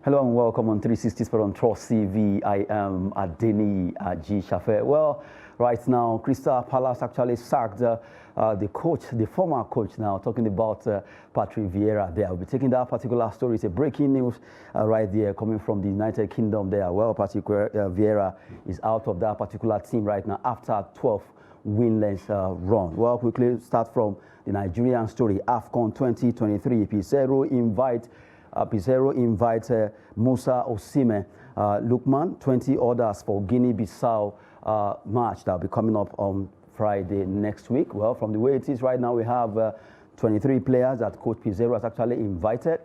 Hello and welcome on 360 Sport on Trust TV. I am Adeni G. Shafe. Well, right now, Crystal Palace actually sacked the coach, the former coach now, talking about Patrick Vieira there. We'll be taking that particular story. It's a breaking news right there coming from the United Kingdom there. Well, Patrick Vieira is out of that particular team right now after a 12 winless run. Well, quickly start from the Nigerian story. AFCON 2023. Peseiro invites Musa, Osimhen, Lukman, 20 others for Guinea-Bissau match that will be coming up on Friday next week. Well, from the way it is right now, we have 23 players that Coach Peseiro has actually invited,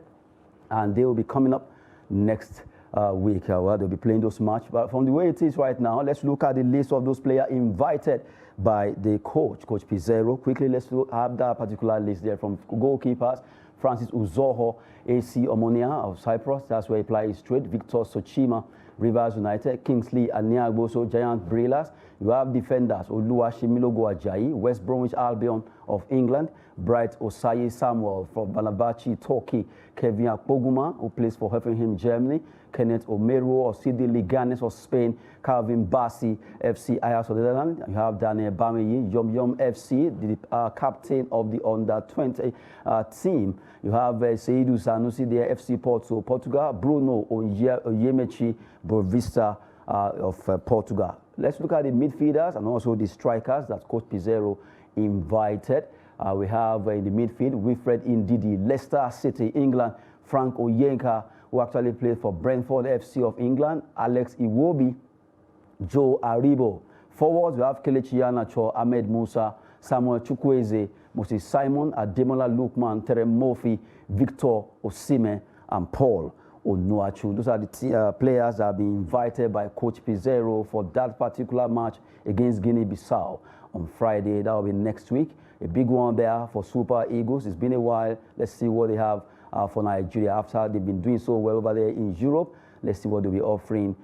and they will be coming up next week. Well, they'll be playing those matches. But from the way it is right now, let's look at the list of those players invited by the coach, Coach Peseiro. Quickly, let's have that particular list there from goalkeepers. Francis Uzoho, AC Omonia of Cyprus, that's where he plays straight. Victor Sochima, Rivers United. Kingsley Aniagboso, Giant Brillas. You have defenders, Oluwashimilogo Ajayi, West Bromwich Albion of England. Bright Osayi Samuel from Balabachi, Turkey. Kevin Akpoguma, who plays for Hoffenheim, Germany. Kenneth Omeru of CD Liganes of Spain. Calvin Bassi, FC Ajax of the Netherlands. You have Daniel Bameyi, Yom FC, the captain of the under-20 team. You have Seydou Sanusi, the FC Porto, Portugal. Bruno Onyemechi, Boavista of Portugal. Let's look at the midfielders and also the strikers that Coach Peseiro invited. We have in the midfield, Wilfred Ndidi, Leicester City, England. Frank Oyenka, who actually played for Brentford FC of England. Alex Iwobi, Joe Aribo. Forwards, we have Kelechi Iheanacho, Ahmed Musa, Samuel Chukwueze, Moses Simon, Ademola Lookman, Terem Murphy, Victor Osimhen, and Paul Onuachu. Those are the players that have been invited by Coach Peseiro for that particular match against Guinea-Bissau on Friday. That will be next week. A big one there for Super Eagles. It's been a while. Let's see what they have for Nigeria after they've been doing so well over there in Europe. Let's see what they'll be offering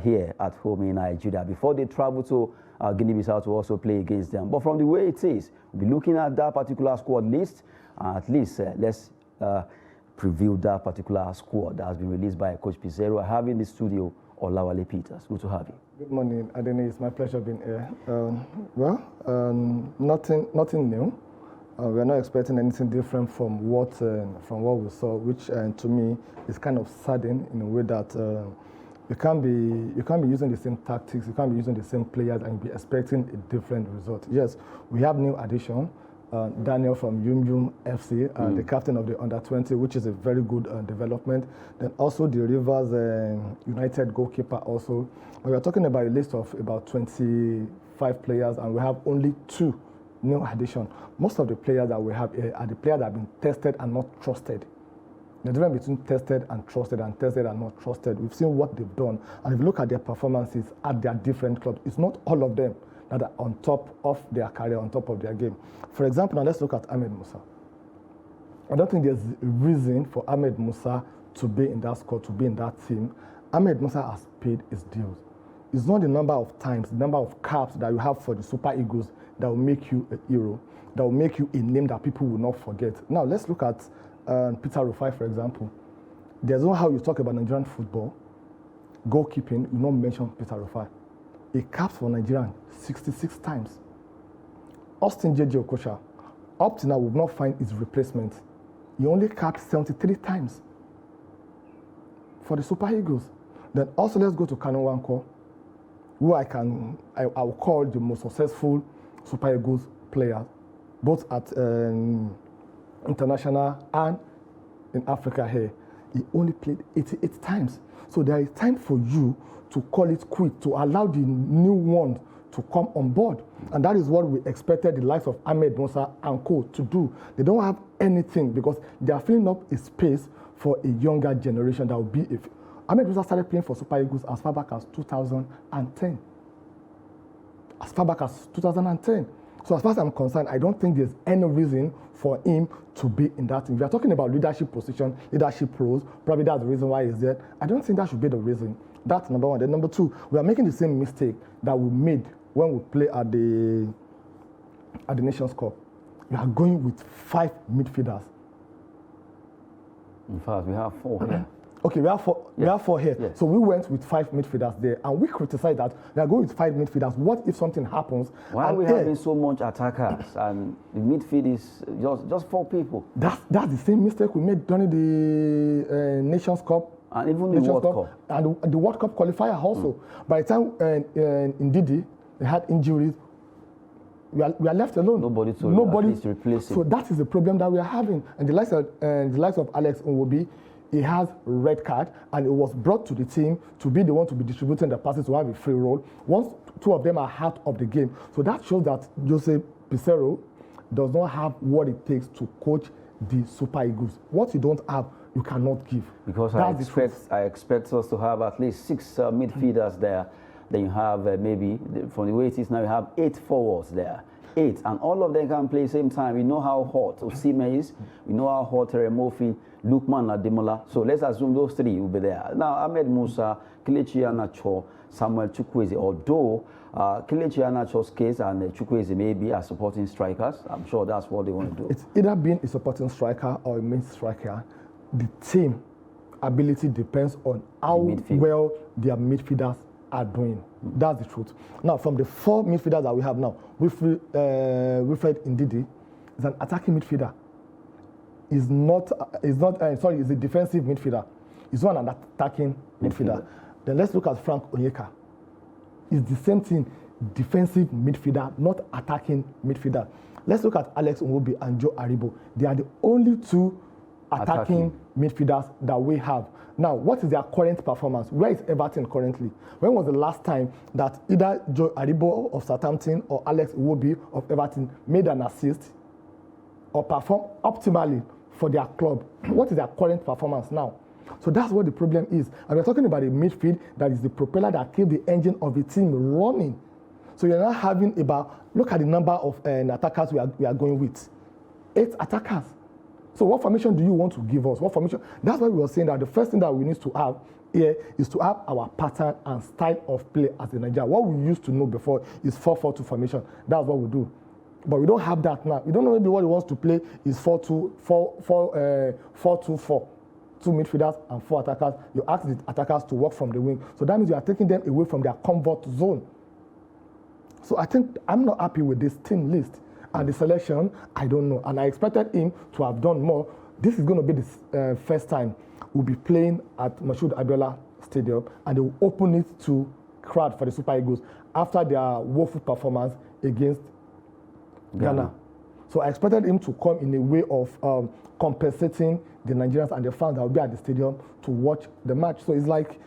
here at home in Nigeria before they travel to Guinea-Bissau to also play against them. But from the way it is, we'll be looking at that particular squad list. At least let's preview that particular squad that has been released by Coach Peseiro. I have in the studio Olawale Peters. Good to have you. Good morning, Adeni. It's my pleasure being here. Nothing new. We're not expecting anything different from what we saw, which to me is kind of saddening in a way that you can't be using the same tactics, you can't be using the same players and be expecting a different result. Yes, we have new addition, Daniel from Yum FC, the captain of the under-20, which is a very good development. Then also the Rivers United goalkeeper also. We are talking about a list of about 25 players, and we have only 2 new addition. Most of the players that we have here are the players that have been tested and not trusted. The difference between tested and not trusted. We've seen what they've done, and if you look at their performances at their different clubs, it's not all of them that are on top of their career, on top of their game. For example, now let's look at Ahmed Musa. I don't think there's a reason for Ahmed Musa to be in that squad, to be in that team. Ahmed Musa has paid his dues. It's not the number of times, the number of caps that you have for the Super Eagles that will make you a hero, that will make you a name that people will not forget. Now, let's look at Peter Rufai, for example. There's no how you talk about Nigerian football, goalkeeping, you not mention Peter Rufai. He capped for Nigeria 66 times. Austin J.J. Okocha, up to now, we've not found his replacement. He only capped 73 times for the Super Eagles. Then also, let's go to Kanu Nwankwo, who I will call the most successful Super Eagles player, both at international and in Africa here. He only played 88 times. So there is time for you to call it quit, to allow the new one to come on board. And that is what we expected the likes of Ahmed Musa and co to do. They don't have anything because they are filling up a space for a younger generation that will be if Ahmed Musa started playing for Super Eagles as far back as 2010. As far back as 2010. So as far as I'm concerned, I don't think there's any reason for him to be in that team. If we are talking about leadership position, leadership roles, probably that's the reason why he's there. I don't think that should be the reason. That's number one. Then number two, we are making the same mistake that we made when we play at the Nations Cup. We are going with 5 midfielders. In fact, we have 4 here. Okay, we have four here. Yes. So we went with 5 midfielders there, and we criticized that they are going with 5 midfielders. What if something happens? Why are we having so much attackers and the midfield is just 4 people? That's the same mistake we made during the Nations Cup. And even the World Cup. And the World Cup qualifier also. By the time Ndidi, they had injuries, we are left alone. Nobody to replace him. So that is the problem that we are having. And the likes of Alex Nwobi, he has red card, and it was brought to the team to be the one to be distributing the passes to have a free role. Once 2 of them are out of the game, so that shows that Jose Peseiro does not have what it takes to coach the Super Eagles. What you don't have, you cannot give. Because I expect us to have at least 6 midfielders there. Then you have maybe, from the way it is now, you have 8 forwards there. 8, and all of them can play same time. We know how hot Osimhen is. We know how hot Remofi, Lukman, Ademola. So let's assume those 3 will be there. Now, Ahmed Musa, Kelechi Iheanacho, Samuel Chukwueze, although Kelechi Iheanacho's case and Chukwueze maybe are supporting strikers. I'm sure that's what they want to do. It's either being a supporting striker or a main striker. The team ability depends on how well their midfielders are doing. That's the truth. Now, from the 4 midfielders that we have now, Wilfred Ndidi is an attacking midfielder. He's a defensive midfielder. He's not an attacking midfielder. Then let's look at Frank Onyeka. It's the same thing, defensive midfielder, not attacking midfielder. Let's look at Alex Nwobi and Joe Aribo. They are the only 2 attacking midfielders that we have. Now, what is their current performance? Where is Everton currently? When was the last time that either Joe Aribo of Southampton or Alex Nwobi of Everton made an assist or performed optimally for their club? What is their current performance now? So that's what the problem is. And we're talking about a midfield that is the propeller that keeps the engine of the team running. So you're not having look at the number of attackers we are going with. 8 attackers. So what formation do you want to give us? What formation? That's why we were saying that the first thing that we need to have here is to have our pattern and style of play as a Nigeria. What we used to know before is 4-4-2 formation. That's what we do. But we don't have that now. We don't know maybe what he wants to play is 4-2-4, 4-2-4. 2 midfielders and 4 attackers. You ask the attackers to work from the wing. So that means you are taking them away from their comfort zone. So I think I'm not happy with this team list. And the selection, I don't know. And I expected him to have done more. This is going to be the first time we'll be playing at Moshood Abiola Stadium, and they will open it to crowd for the Super Eagles after their woeful performance against Ghana. So I expected him to come in a way of compensating the Nigerians and the fans that will be at the stadium to watch the match. So it's like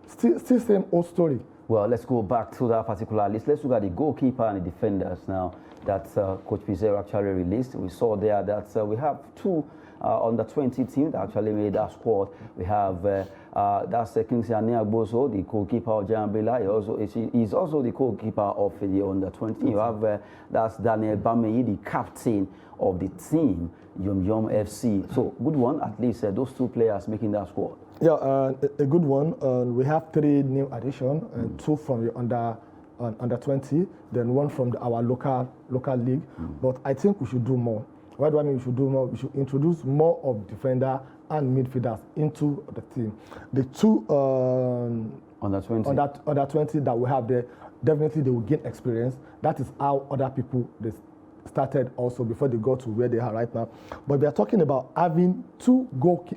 still same old story. Well, let's go back to that particular list. Let's look at the goalkeeper and the defenders now that Coach Peseiro actually released. We saw there that we have 2 under 20 team that actually made that squad. We have that's Kingsley Aniagboso, the goalkeeper of Jambela. He's also the goalkeeper of the under 20. You have that's Daniel Bameyi, the captain of the team, Yum FC. So good one, at least those 2 players making that squad. Yeah, a good one. We have 3 new additions, 2 from the under 20, then 1 from our local league. But I think we should do more. Why do I mean we should do more? We should introduce more of defender and midfielders into the team. The 2 under 20 that we have there, definitely they will gain experience. That is how other people they started also before they got to where they are right now. But we are talking about having 2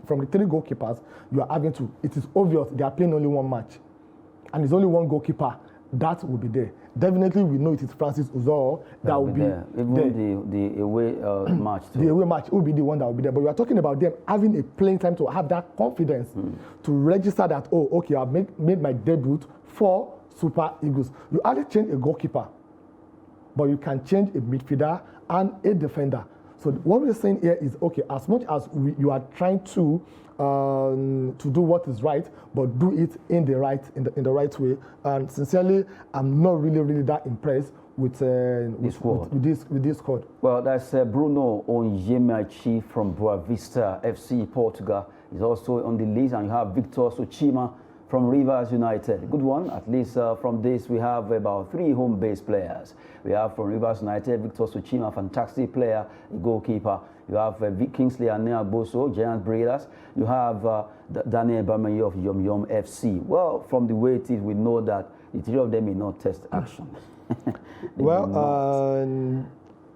from the 3 goalkeepers. You are having 2. It is obvious they are playing only 1 match, and there's only 1 goalkeeper. That will be there. Definitely, we know it is Francis Uzor that will be there. Even the away match too. The away match will be the one that will be there. But we are talking about them having a playing time to have that confidence to register that, oh, okay, I've made my debut for Super Eagles. You hardly change a goalkeeper, but you can change a midfielder and a defender. So what we're saying here is, okay, as much as you are trying to do what is right, but do it in the right way. And sincerely, I'm not really that impressed with this squad. Well, that's Bruno Onyemachi from Boa Vista FC Portugal. He's also on the list, and you have Victor Sochima from Rivers United. Good one. At least from this, we have about 3 home-based players. We have from Rivers United, Victor Suchima, fantastic player, a goalkeeper. You have Kingsley Boso, Giant Breeders. You have Daniel Bamaye of Yom Yom FC. Well, from the way it is, we know that the 3 of them may not test action. Well,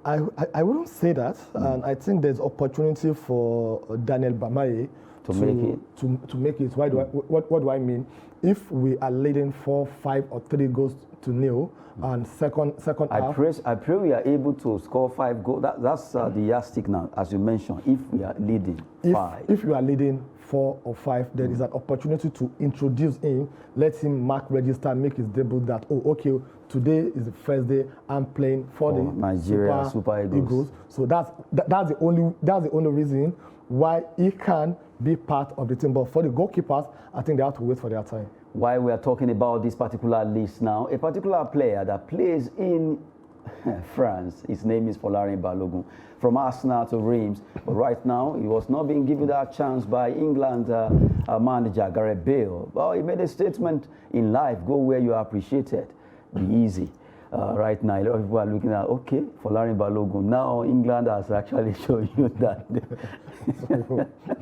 I wouldn't say that, and I think there's opportunity for Daniel Bamaye to make it. Why do what do I mean? If we are leading 4, 5, or 3 goals to nil, and second half, I pray we are able to score 5 goals. That's the yardstick now, as you mentioned. If we are leading 5, if you are leading 4 or 5, there is an opportunity to introduce him, let him mark register, make his debut. That okay, today is the first day I'm playing for the Nigeria Super Eagles. So that's the only reason why he can be part of the team. But for the goalkeepers, I think they have to wait for their time. Why we are talking about this particular list now, a particular player that plays in France, his name is Folarin Balogun, from Arsenal to Reims, but right now he was not being given that chance by England manager Gareth Bale. Well, he made a statement in life: go where you are appreciated, be easy. Right now, a lot of people are looking at, okay, Folarin Balogun. Now England has actually shown you that.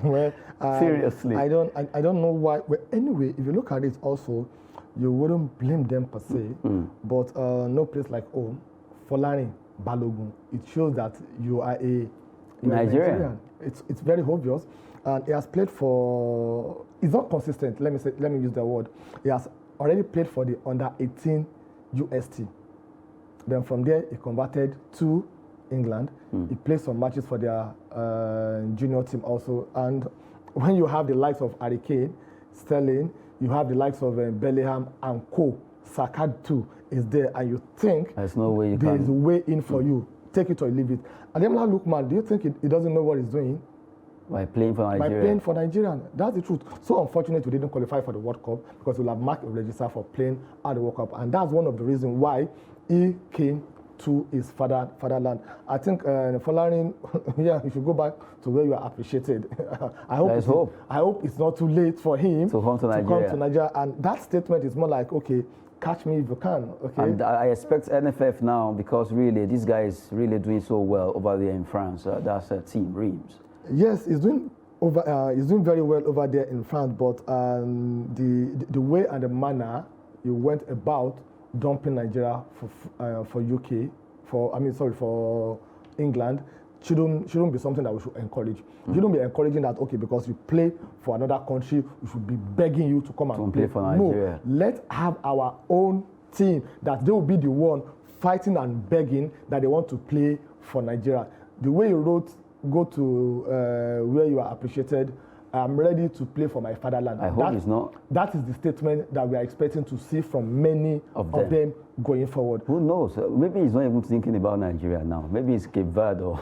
Well, seriously, I don't know why. Well, anyway, if you look at it, also, you wouldn't blame them per se, but no place like home, Folarin Balogun. It shows that you are a Nigerian. It's very obvious, and he has played for. He's not consistent. Let me use the word. He has already played for the under-18 UST. Then from there, he converted to England. He played some matches for their junior team also. And when you have the likes of Harry Kane, Sterling, you have the likes of Bellingham and Co. Saka too is there, and you think there's no way there's a way in for you. Take it or leave it. And then Lukman, do you think he doesn't know what he's doing? By playing for Nigeria. By playing for Nigeria. That's the truth. So unfortunate we didn't qualify for the World Cup, because we'll have marked a register for playing at the World Cup. And that's one of the reasons why he came to his fatherland. I think Folarin, yeah, you should go back to where you are appreciated. I hope it's not too late for him to come to Nigeria. And that statement is more like, okay, catch me if you can. Okay. And I expect NFF now, because really this guy is really doing so well over there in France. That's team Reims. Yes, he's doing very well over there in France, but the way and the manner he went about dumping Nigeria for England shouldn't be something that we should encourage. You shouldn't be encouraging that, okay, because you play for another country, we should be begging you to come and play for Nigeria. No, let's have our own team, that they will be the one fighting and begging that they want to play for Nigeria. The way you wrote, go to where you are appreciated, I'm ready to play for my fatherland. I hope it's not. That is the statement that we are expecting to see from many of them going forward. Who knows? Maybe he's not even thinking about Nigeria now. Maybe it's Cape Verde or...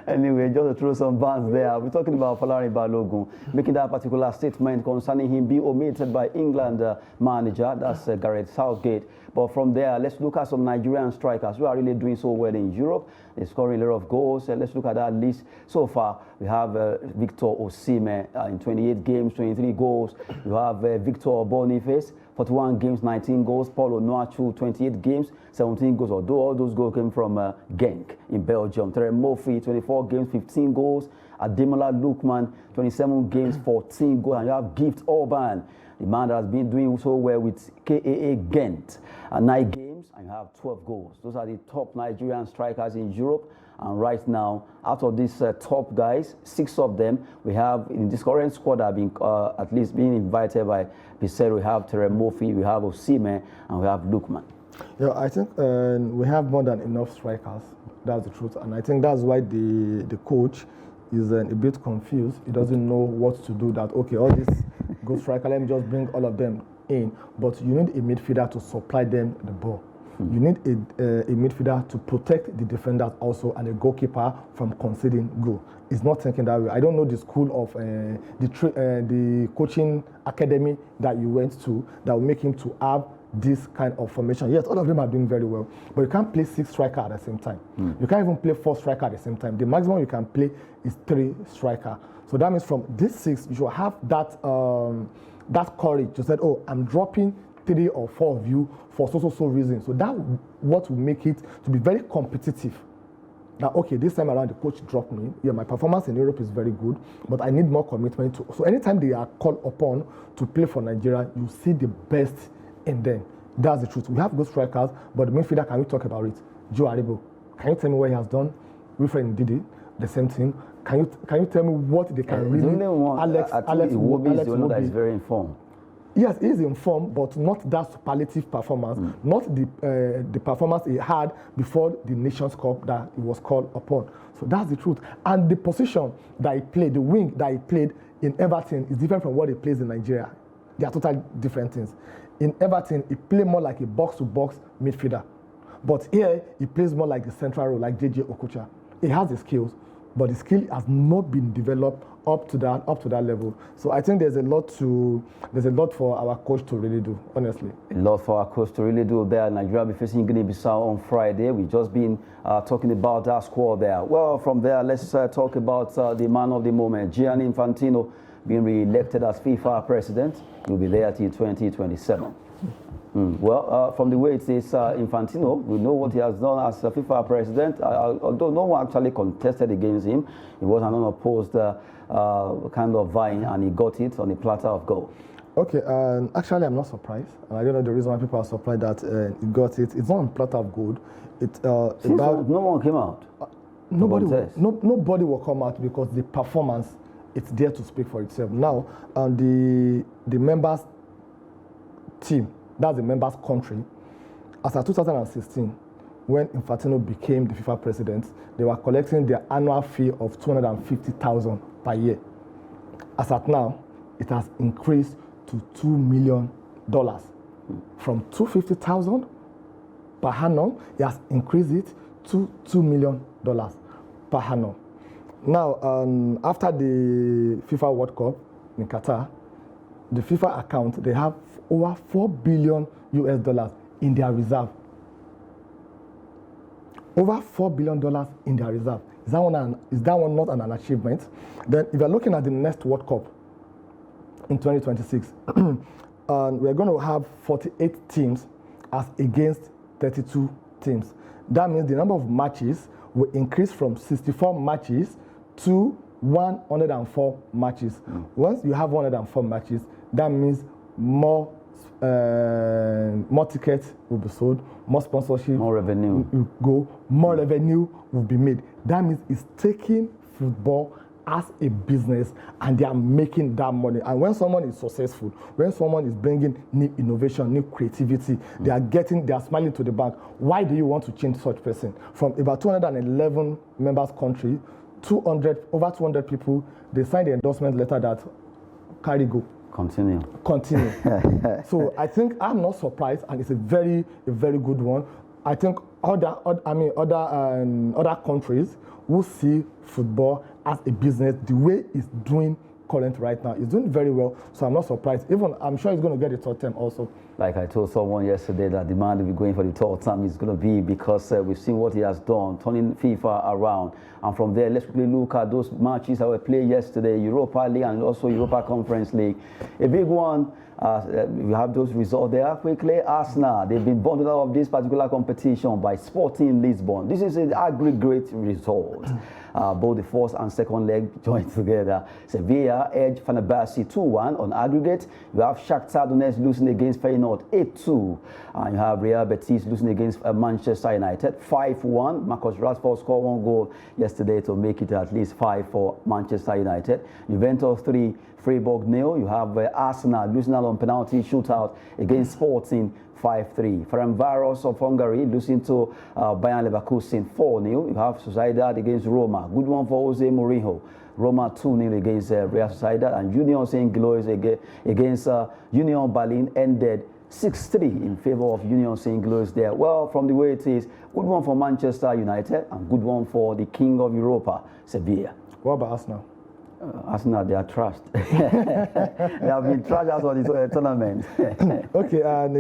Anyway, just to throw some bands there, we're talking about Folarin Balogun making that particular statement concerning him being omitted by England manager, that's Gareth Southgate. But from there, let's look at some Nigerian strikers who are really doing so well in Europe. They're scoring a lot of goals. Let's look at that list. So far, we have Victor Osimhen in 28 games, 23 goals. You have Victor Boniface, 41 games, 19 goals. Paul Onuachu, 28 games, 17 goals. Although all those goals came from Genk in Belgium. Terry Murphy, 24 games, 15 goals. Ademola Lookman, 27 games, 14 goals. And you have Gift Orban, the man that has been doing so well with KAA Ghent. 9 games, and you have 12 goals. Those are the top Nigerian strikers in Europe. And right now, out of these top guys, 6 of them, we have in this current squad that have been at least being invited by Peseiro. We have Terry Murphy, we have Osimhen, and we have Lookman. Yeah, I think we have more than enough strikers. That's the truth. And I think that's why the coach is a bit confused. He doesn't know what to do. That, okay, all this good striker, let me just bring all of them in. But you need a midfielder to supply them the ball. You need a midfielder to protect the defenders also, and a goalkeeper from conceding goal. He's not thinking that way. I don't know the school of the coaching academy that you went to that will make him to have this kind of formation. Yes, all of them are doing very well, but you can't play 6 strikers at the same time. You can't even play 4 strikers at the same time. The maximum you can play is 3 strikers. So that means from this 6, you should have that that courage to say, oh, I'm dropping 3 or 4 of you for so reasons. So that what will make it to be very competitive. Now, okay, this time around the coach dropped me. Yeah, my performance in Europe is very good, but I need more commitment. So anytime they are called upon to play for Nigeria, you see the best in them. That's the truth. We have good strikers, but the midfielder, can we talk about it? Joe Aribo, can you tell me what he has done? Wilfred Ndidi, the same thing. Can you tell me what they can really? Alex Iwobi is the one that is very informed. Yes, he is informed, but not that superlative performance, not the performance he had before the Nations Cup that he was called upon. So that's the truth. And the position that he played, the wing that he played in Everton is different from what he plays in Nigeria. They are totally different things. In Everton, he played more like a box-to-box midfielder. But here, he plays more like the central role, like JJ Okocha. He has the skills, but the skill has not been developed up to that level. So I think there's a lot for our coach to really do, honestly. A lot for our coach to really do there. Nigeria will be facing Guinea-Bissau on Friday. We've just been talking about that squad there. Well, from there, let's talk about the man of the moment, Gianni Infantino, being re-elected as FIFA president. He'll be there till 2027. Well, from the way it is, Infantino, we know what he has done as a FIFA president. Although no one actually contested against him, he was an unopposed kind of vying, and he got it on a platter of gold. Okay, actually, I'm not surprised, and I don't know the reason why people are surprised that he got it. It's not on platter of gold. No one came out. Nobody will come out because the performance, it's there to speak for itself. Now, the members' team. That's the members' country. As of 2016, when Infantino became the FIFA president, they were collecting their annual fee of $250,000 per year. As at now, it has increased to $2 million. From $250,000 per annum, it has increased it to $2 million per annum. Now, after the FIFA World Cup in Qatar, the FIFA account, they have over $4 billion in their reserve. Over $4 billion in their reserve. Is that one not an achievement? Then if you're looking at the next World Cup in 2026, we're going to have 48 teams as against 32 teams. That means the number of matches will increase from 64 matches to 104 matches. Once you have 104 matches, that means more tickets will be sold, more sponsorship, more revenue will go, more revenue will be made. That means it's taking football as a business, and they are making that money. And when someone is successful, when someone is bringing new innovation, new creativity, they are smiling to the bank. Why do you want to change such person? From about 211 members country, over 200 people, they signed the endorsement letter that carry go. Continue. So I think I'm not surprised, and it's a very good one. I think other countries will see football as a business. The way it's doing current right now, it's doing very well. So I'm not surprised. Even I'm sure it's going to get a third term also. Like I told someone yesterday, that the man will be going for the third term is going to be because we've seen what he has done, turning FIFA around. And from there, let's quickly look at those matches that were played yesterday, Europa League and also Europa Conference League. A big one, we have those results there quickly. Arsenal, they've been bundled out of this particular competition by Sporting Lisbon. This is an aggregate result. Both the first and second leg joined together. Sevilla edged Fenerbahce 2-1 on aggregate. You have Shakhtar Donetsk losing against Feyenoord 8-2. And you have Real Betis losing against Manchester United 5-1. Marcus Rashford scored 1 goal yesterday to make it at least 5 for Manchester United. Juventus 3, Freiburg 0. You have Arsenal losing out on penalty shootout against Sporting 5-3. Ferencváros of Hungary losing to Bayern Leverkusen 4-0. You have Sociedad against Roma. Good one for Jose Mourinho. Roma 2-0 against Real Sociedad, and Union St. Gilloise against Union Berlin ended 6-3 in favor of Union St. Gilloise there. Well, from the way it is, good one for Manchester United and good one for the king of Europa, Sevilla. What about Arsenal? Arsenal, they are trashed. They have been trashed out of the tournament. Okay, and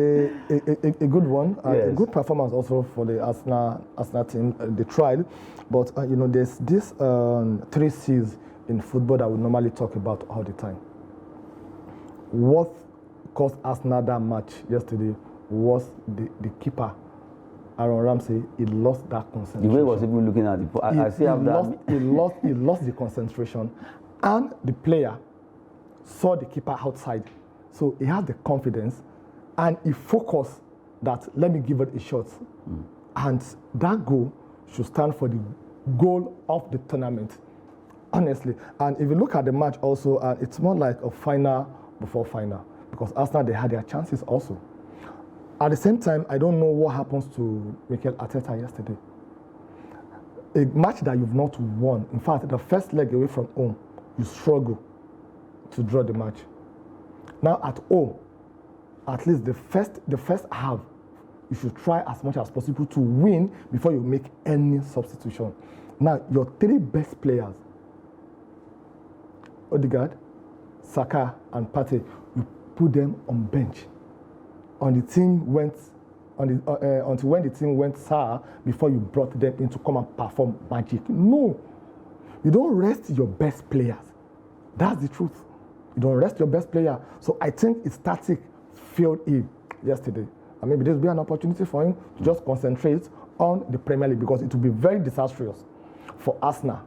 a good one, Yes. a good performance also for the Arsenal team. They tried, but you know, there's this 3 C's in football that we normally talk about all the time. What cost Arsenal that match yesterday was the keeper, Aaron Ramsey. He lost that concentration. The way he was even looking at the I see he lost the concentration, and the player saw the keeper outside, so he had the confidence, and he focused that let me give it a shot, and that goal should stand for the goal of the tournament, honestly. And if you look at the match also, it's more like a final before final, because Arsenal, they had their chances also. At the same time, I don't know what happens to Mikel Arteta yesterday. A match that you've not won. In fact, the first leg away from home, you struggle to draw the match. Now at home, at least the first half, you should try as much as possible to win before you make any substitution. Now, your 3 best players, Odegaard, Saka, and Partey, you put them on bench. Until when the team went sour before you brought them in to come and perform magic. No, you don't rest your best players. That's the truth. You don't rest your best player. So I think his tactic failed him yesterday. And maybe there will be an opportunity for him to just concentrate on the Premier League, because it will be very disastrous for Arsenal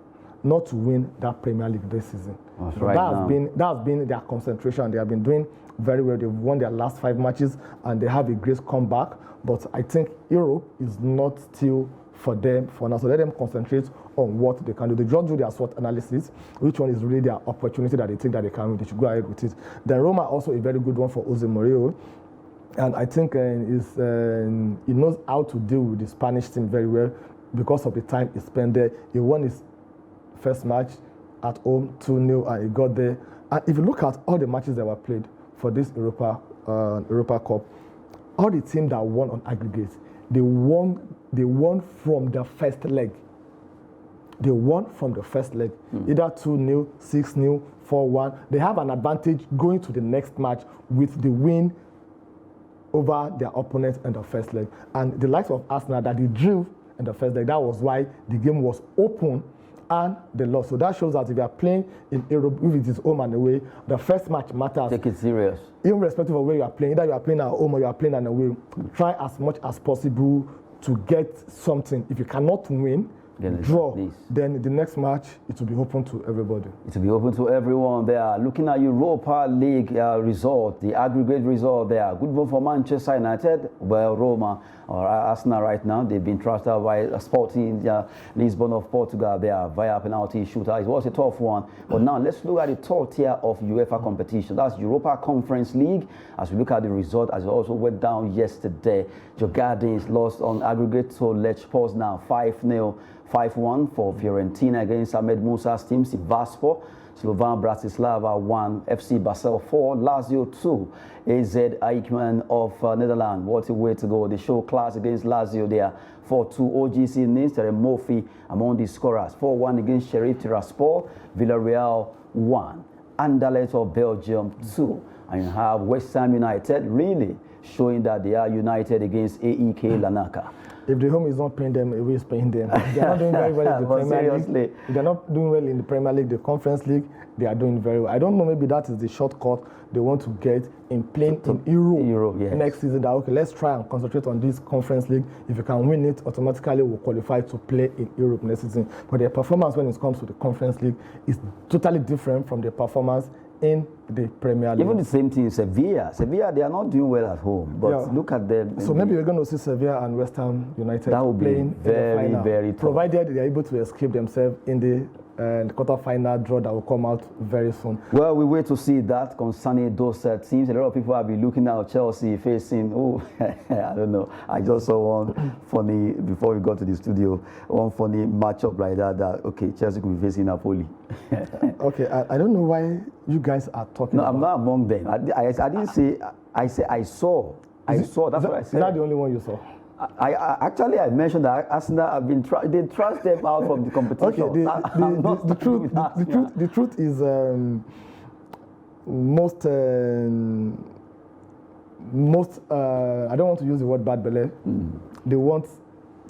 not to win that Premier League this season. That's been their concentration. They have been doing very well. They've won their last 5 matches and they have a great comeback. But I think Europe is not still for them for now. So let them concentrate on what they can do. They just do their SWOT analysis, which one is really their opportunity that they think that they can win. They should go ahead with it. Then Roma also a very good one for Osimhen. And I think he knows how to deal with the Spanish team very well because of the time he spent there. He won his first match at home 2-0 and he got there. And if you look at all the matches that were played for this Europa Cup, all the teams that won on aggregate, they won from the first leg. They won from the first leg, either 2-0, 6-0, 4-1. They have an advantage going to the next match with the win over their opponents in the first leg. And the likes of Arsenal that they drew in the first leg, that was why the game was open and they lost. So that shows that if you are playing in Europe, if it is home and away, the first match matters. Take it serious. Irrespective of where you are playing, either you are playing at home or you are playing at away, try as much as possible to get something. If you cannot win, draw, then the next match, it will be open to everybody. It will be open to everyone. They are looking at Europa League result, the aggregate result there. Good one for Manchester United. Well, Roma or Arsenal right now, they've been trashed out by Sporting Lisbon of Portugal there via penalty shootout. It was a tough one. But now let's look at the third tier of UEFA competition. That's Europa Conference League. As we look at the result, as it also went down yesterday, Jogardins lost on aggregate to Lech Poznan now 5-0. 5-1 for Fiorentina against Ahmed Musa's team, Sivasspor. Slovan Bratislava 1, FC Basel 4, Lazio 2. AZ Eijkman of Netherlands. What a way to go. They show class against Lazio there. 4-2 OGC Nice, Mofi among the scorers. 4-1 against Sheriff Tiraspol, Villarreal 1. Anderlecht of Belgium 2. And you have West Ham United really showing that they are united against AEK Larnaca. If the home is not paying them, away is paying them. They are not doing very well in the Premier League. They are not doing well in the Premier League, the Conference League. They are doing very well. I don't know, maybe that is the shortcut they want to get in playing in Europe yes. Next season. That okay, let's try and concentrate on this Conference League. If you can win it, automatically we'll qualify to play in Europe next season. But their performance when it comes to the Conference League is totally different from their performance in the Premier League. Even the same thing in Sevilla. Sevilla, they are not doing well at home, but look at them. So maybe we're going to see Sevilla and West Ham United that will playing be very, in the final, very tough. Provided they are able to escape themselves in the quarter-final draw that will come out very soon. Well, we wait to see that concerning those teams. A lot of people have been looking at Chelsea facing, I don't know. I just saw one funny, before we got to the studio, one funny matchup like that, okay, Chelsea could be facing Napoli. Okay, I don't know why you guys are talking about. I'm not among them. I didn't say, I saw. That's what I said. Is that the only one you saw? Actually, I mentioned that Arsenal have been they trust them out from the competition. Okay, the truth is most I don't want to use the word bad belly. They want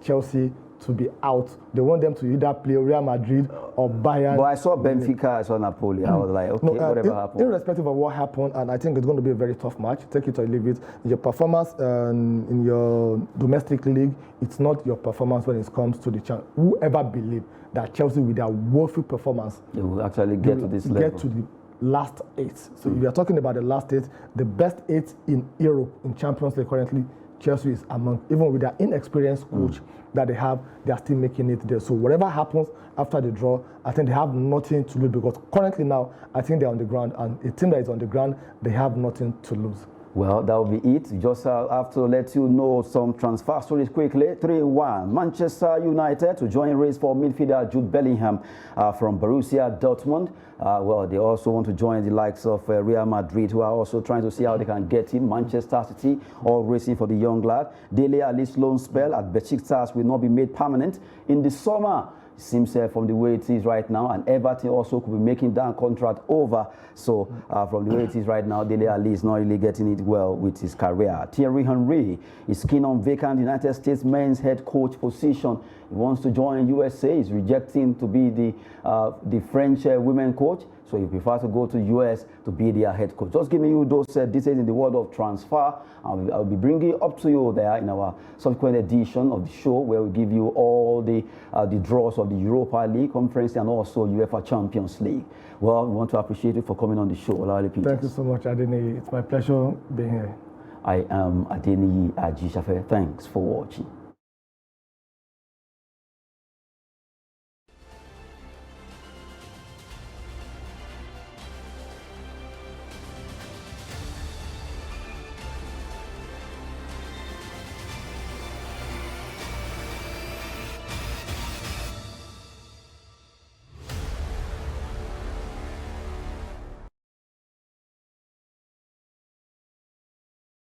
Chelsea to be out. They want them to either play Real Madrid or Bayern. But I saw Benfica, I saw Napoli. I was like, okay, whatever happened. Irrespective of what happened, and I think it's going to be a very tough match. Take it or leave it. Your performance in your domestic league, it's not your performance when it comes to the chance. Whoever believed that Chelsea, with their woeful performance, they will actually get to this level. Get to the last 8. So if you are talking about the last 8, the best 8 in Europe in Champions League currently, Chelsea is among, even with their inexperienced coach that they have, they are still making it there. So whatever happens after the draw, I think they have nothing to lose, because currently now, I think they're on the ground, and a team that is on the ground, they have nothing to lose. Well, that will be it. Just have to let you know some transfer stories quickly. 3-1, Manchester United to join race for midfielder Jude Bellingham from Borussia Dortmund. Well, they also want to join the likes of Real Madrid, who are also trying to see how they can get him. Manchester City, all racing for the young lad. Dele Alli's loan spell at Besiktas will not be made permanent in the summer. It seems from the way it is right now, and Everton also could be making that contract over. So from the way it is right now, Dele Alli is not really getting it well with his career. Thierry Henry is keen on vacant United States men's head coach position. He wants to join USA. He's rejecting to be the French women coach. So he prefers to go to US to be their head coach. Just giving you those details in the world of transfer. I'll be bringing it up to you there in our subsequent edition of the show, where we give you all the draws of the Europa League Conference and also UEFA Champions League. Well, we want to appreciate you for coming on the show. Thank you so much, Adeni. It's my pleasure being here. I am Adeni Ajishafe. Thanks for watching.